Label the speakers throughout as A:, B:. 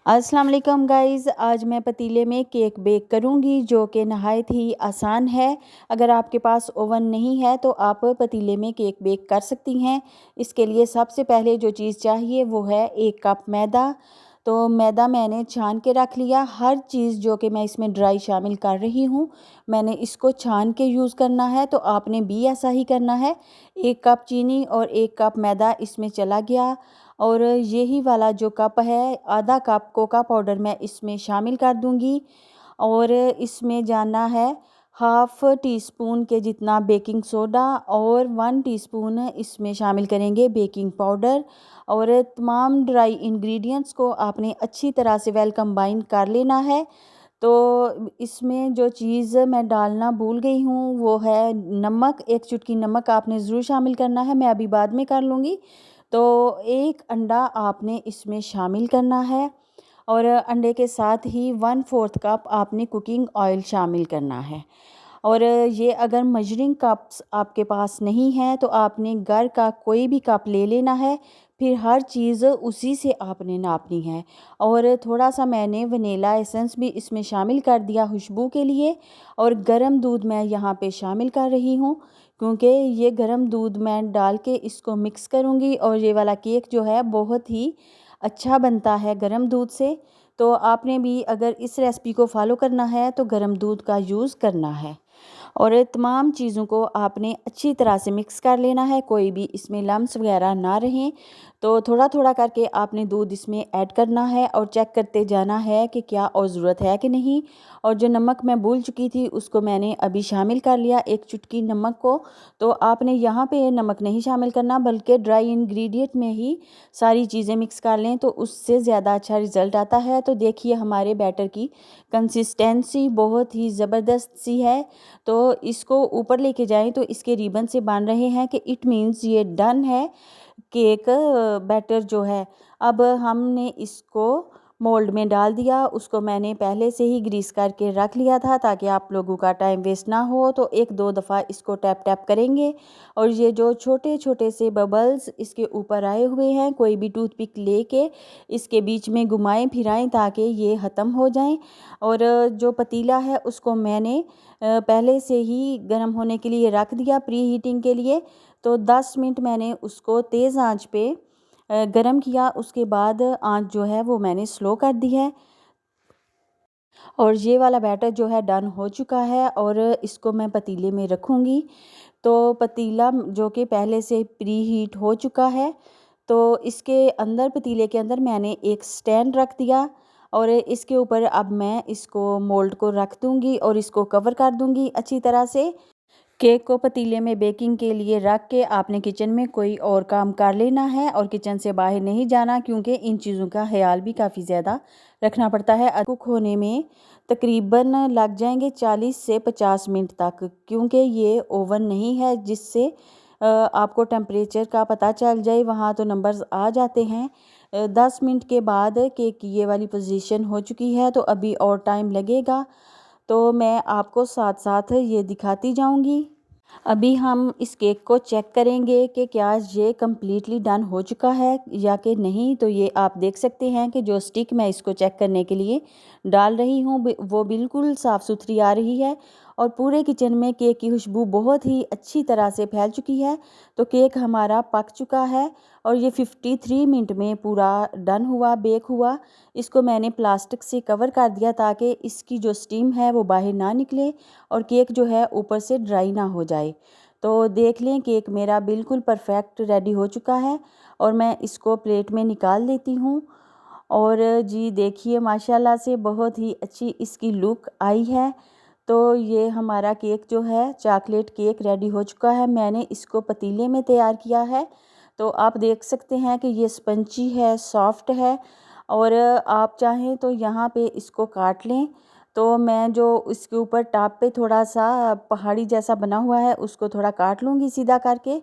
A: अस्सलाम वालेकुम गाइज़, आज मैं पतीले में केक बेक करूंगी जो कि नहायत ही आसान है। अगर आपके पास ओवन नहीं है तो आप पतीले में केक बेक कर सकती हैं। इसके लिए सबसे पहले जो चीज़ चाहिए वो है 1 कप मैदा। तो मैदा मैंने छान के रख लिया। हर चीज़ जो कि मैं इसमें ड्राई शामिल कर रही हूँ मैंने इसको छान के यूज़ करना है, तो आपने भी ऐसा ही करना है। 1 कप चीनी और 1 कप मैदा इसमें चला गया। और यही वाला जो कप है, आधा कप कोका पाउडर मैं इसमें शामिल कर दूंगी। और इसमें जाना है हाफ़ टी स्पून के जितना बेकिंग सोडा और 1 टीस्पून इसमें शामिल करेंगे बेकिंग पाउडर। और तमाम ड्राई इंग्रेडिएंट्स को आपने अच्छी तरह से वेल कंबाइन कर लेना है। तो इसमें जो चीज़ मैं डालना भूल गई हूँ वो है नमक। 1 चुटकी नमक आपने ज़रूर शामिल करना है, मैं अभी बाद में कर लूँगी। तो 1 अंडा आपने इसमें शामिल करना है और अंडे के साथ ही 1/4 कप आपने कुकिंग ऑयल शामिल करना है। और ये अगर मेजरिंग कप्स आपके पास नहीं है तो आपने घर का कोई भी कप ले लेना है, फिर हर चीज़ उसी से आपने नापनी है। और थोड़ा सा मैंने वनीला एसेंस भी इसमें शामिल कर दिया खुशबू के लिए। और गर्म दूध मैं यहाँ पे शामिल कर रही हूँ क्योंकि ये गर्म दूध मैं डाल के इसको मिक्स करूँगी और ये वाला केक जो है बहुत ही अच्छा बनता है गर्म दूध से। तो आपने भी अगर इस रेसिपी को फॉलो करना है तो गर्म दूध का यूज़ करना है। और तमाम चीज़ों को आपने अच्छी तरह से मिक्स कर लेना है, कोई भी इसमें लम्स वगैरह ना रहें। तो थोड़ा थोड़ा करके आपने दूध इसमें ऐड करना है और चेक करते जाना है कि क्या और ज़रूरत है कि नहीं। और जो नमक मैं भूल चुकी थी उसको मैंने अभी शामिल कर लिया, 1 चुटकी नमक को। तो आपने यहाँ पे नमक नहीं शामिल करना बल्कि ड्राई इंग्रेडिएंट में ही सारी चीज़ें मिक्स कर लें तो उससे ज़्यादा अच्छा रिज़ल्ट आता है। तो देखिए हमारे बैटर की कंसिस्टेंसी बहुत ही ज़बरदस्त सी है। तो इसको ऊपर लेके जाएं तो इसके रिबन से बांध रहे हैं कि इट मीन्स ये डन है केक बैटर जो है। अब हमने इसको मोल्ड में डाल दिया, उसको मैंने पहले से ही ग्रीस करके रख लिया था ताकि आप लोगों का टाइम वेस्ट ना हो। तो 1-2 दफ़ा इसको टैप टैप करेंगे और ये जो छोटे छोटे से बबल्स इसके ऊपर आए हुए हैं, कोई भी टूथपिक लेके इसके बीच में घुमाएं फिराएं ताकि ये ख़त्म हो जाएं। और जो पतीला है उसको मैंने पहले से ही गर्म होने के लिए रख दिया प्री हीटिंग के लिए। तो 10 मिनट मैंने उसको तेज़ आंच पे गरम किया, उसके बाद आंच जो है वो मैंने स्लो कर दी है। और ये वाला बैटर जो है डन हो चुका है और इसको मैं पतीले में रखूँगी। तो पतीला जो कि पहले से प्री हीट हो चुका है, तो इसके अंदर पतीले के अंदर मैंने एक स्टैंड रख दिया और इसके ऊपर अब मैं इसको मोल्ड को रख दूँगी और इसको कवर कर दूँगी अच्छी तरह से। केक को पतीले में बेकिंग के लिए रख के आपने किचन में कोई और काम कर लेना है और किचन से बाहर नहीं जाना क्योंकि इन चीज़ों का ख्याल भी काफ़ी ज़्यादा रखना पड़ता है। कुक होने में तकरीबन लग जाएंगे 40 से 50 मिनट तक, क्योंकि ये ओवन नहीं है जिससे आपको टेम्परेचर का पता चल जाए, वहाँ तो नंबर्स आ जाते हैं। 10 मिनट के बाद केक की ये वाली पोजीशन हो चुकी है, तो अभी और टाइम लगेगा। तो मैं आपको साथ साथ ये दिखाती जाऊंगी। अभी हम इस केक को चेक करेंगे कि क्या ये कम्प्लीटली डन हो चुका है या कि नहीं। तो ये आप देख सकते हैं कि जो स्टिक मैं इसको चेक करने के लिए डाल रही हूँ वो बिल्कुल साफ़ सुथरी आ रही है और पूरे किचन में केक की खुशबू बहुत ही अच्छी तरह से फैल चुकी है। तो केक हमारा पक चुका है और ये 53 मिनट में पूरा डन हुआ, बेक हुआ। इसको मैंने प्लास्टिक से कवर कर दिया ताकि इसकी जो स्टीम है वो बाहर ना निकले और केक जो है ऊपर से ड्राई ना हो जाए। तो देख लें केक मेरा बिल्कुल परफेक्ट रेडी हो चुका है और मैं इसको प्लेट में निकाल लेती हूँ। और जी देखिए माशाल्लाह से बहुत ही अच्छी इसकी लुक आई है। तो ये हमारा केक जो है चॉकलेट केक रेडी हो चुका है। मैंने इसको पतीले में तैयार किया है, तो आप देख सकते हैं कि ये स्पंची है, सॉफ्ट है। और आप चाहें तो यहाँ पे इसको काट लें। तो मैं जो इसके ऊपर टॉप पे थोड़ा सा पहाड़ी जैसा बना हुआ है उसको थोड़ा काट लूँगी सीधा करके।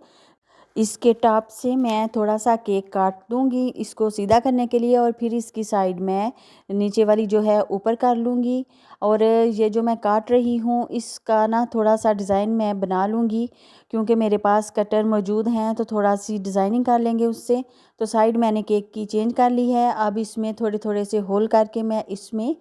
A: इसके टॉप से मैं थोड़ा सा केक काट दूँगी इसको सीधा करने के लिए और फिर इसकी साइड में नीचे वाली जो है ऊपर कर लूँगी। और ये जो मैं काट रही हूँ इसका ना थोड़ा सा डिज़ाइन मैं बना लूँगी क्योंकि मेरे पास कटर मौजूद हैं तो थोड़ा सी डिज़ाइनिंग कर लेंगे उससे। तो साइड मैंने केक की चेंज कर ली है। अब इसमें थोड़े थोड़े से होल करके मैं इसमें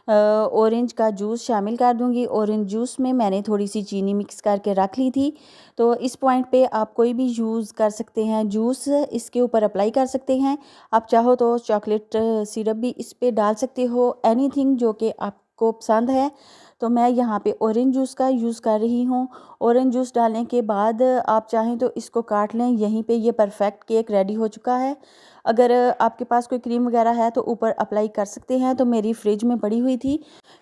A: ऑरेंज का जूस शामिल कर दूंगी। ऑरेंज जूस में मैंने थोड़ी सी चीनी मिक्स करके रख ली थी। तो इस पॉइंट पे आप कोई भी यूज़ कर सकते हैं, जूस इसके ऊपर अप्लाई कर सकते हैं। आप चाहो तो चॉकलेट सिरप भी इस पे डाल सकते हो, एनीथिंग जो कि आपको पसंद है। तो मैं यहाँ पे ऑरेंज जूस का यूज़ कर रही हूँ। ऑरेंज जूस डालने के बाद आप चाहें तो इसको काट लें। यहीं पे ये परफेक्ट केक रेडी हो चुका है। अगर आपके पास कोई क्रीम वगैरह है तो ऊपर अप्लाई कर सकते हैं। तो मेरी फ्रिज में पड़ी हुई थी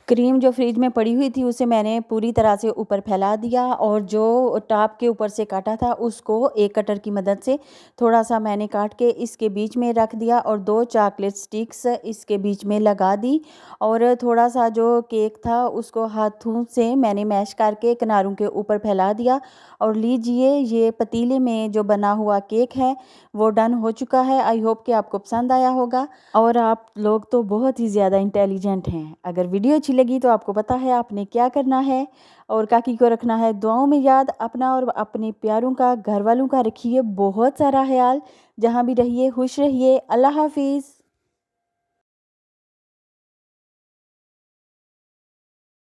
A: क्रीम, जो फ्रिज में पड़ी हुई थी उसे मैंने पूरी तरह से ऊपर फैला दिया और जो टॉप के ऊपर से काटा था उसको एक कटर की मदद से थोड़ा सा मैंने काट के इसके बीच में रख दिया और 2 चॉकलेट स्टिक्स इसके बीच में लगा दी। और थोड़ा सा जो केक था उसको हाथों से मैंने मैश करके किनारों के ऊपर फैला दिया। और लीजिए, ये पतीले में जो बना हुआ केक है वो डन हो चुका है। आई होप कि आपको पसंद आया होगा। और आप लोग तो बहुत ही ज़्यादा इंटेलिजेंट हैं। अगर वीडियो अच्छी लगी तो आपको पता है आपने क्या करना है और काकी को रखना है दुआओं में याद। अपना और अपने प्यारों का, घर वालों का रखिए बहुत सारा ख्याल। जहाँ भी रहिए खुश रहिए। अल्लाह हाफिज़।